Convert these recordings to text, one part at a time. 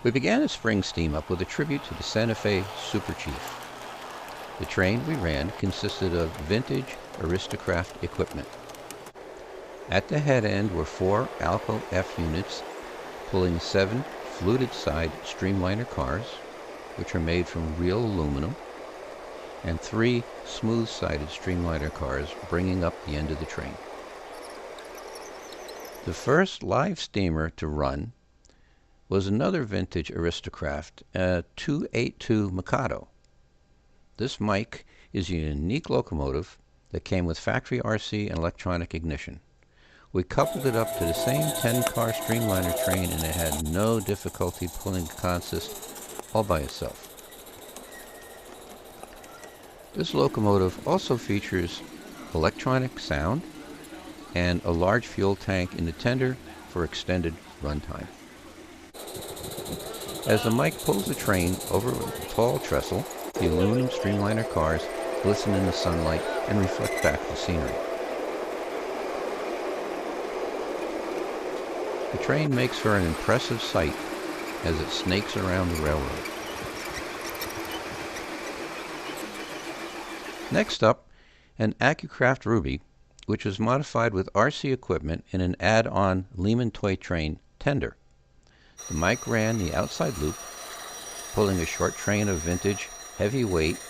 We began the spring steam up with a tribute to the Santa Fe Super Chief. The train we ran consisted of vintage Aristocraft equipment. At the head end were 4 Alco F units pulling 7 fluted side streamliner cars, which are made from real aluminum, and 3 smooth-sided streamliner cars bringing up the end of the train. The first live steamer to run was another vintage Aristocraft, a 282 Mikado. This Mike is a unique locomotive that came with factory RC and electronic ignition. We coupled it up to the same 10-car streamliner train, and it had no difficulty pulling the consist all by itself. This locomotive also features electronic sound and a large fuel tank in the tender for extended runtime. As the Mike pulls the train over a tall trestle, the aluminum streamliner cars glisten in the sunlight and reflect back the scenery. The train makes for an impressive sight as it snakes around the railroad. Next up, an Accucraft Ruby, which was modified with RC equipment in an add-on Lehman toy train tender. The Mike ran the outside loop, pulling a short train of vintage, heavyweight,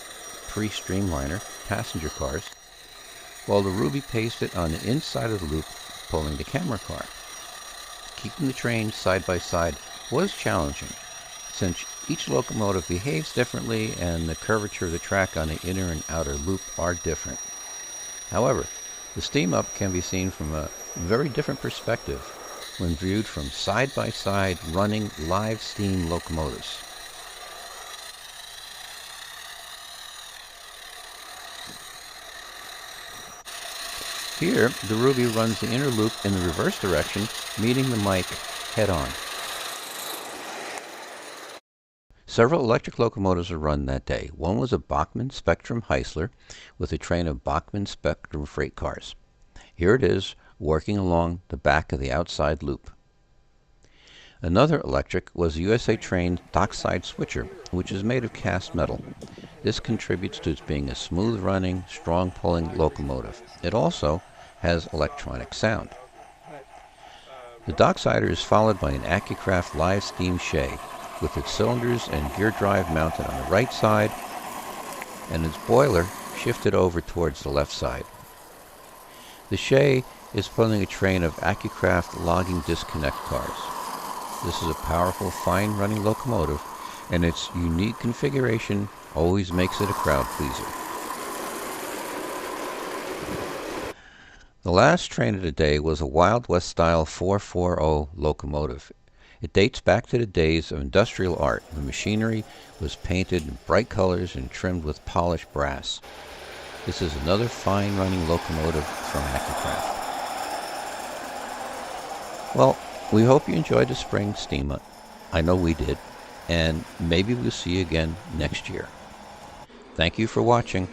pre-streamliner passenger cars, while the Ruby paced it on the inside of the loop, pulling the camera car. Keeping the train side by side was challenging, since each locomotive behaves differently and the curvature of the track on the inner and outer loop are different. However, the steam up can be seen from a very different perspective when viewed from side by side running live steam locomotives. Here, the Ruby runs the inner loop in the reverse direction, meeting the Mike head-on. Several electric locomotives were run that day. One was a Bachmann Spectrum Heisler with a train of Bachmann Spectrum freight cars. Here it is, working along the back of the outside loop. Another electric was a USA trained dockside switcher, which is made of cast metal. This contributes to its being a smooth-running, strong-pulling locomotive. It also has electronic sound. The docksider is followed by an Accucraft live steam shay, with its cylinders and gear drive mounted on the right side, and its boiler shifted over towards the left side. The shay is pulling a train of Accucraft logging disconnect cars. This is a powerful, fine-running locomotive, and its unique configuration always makes it a crowd pleaser. The last train of the day was a Wild West style 440 locomotive. It dates back to the days of industrial art when machinery was painted in bright colors and trimmed with polished brass. This is another fine-running locomotive from Accucraft. Well, we hope you enjoyed the spring steam up. I know we did, and maybe we'll see you again next year. Thank you for watching.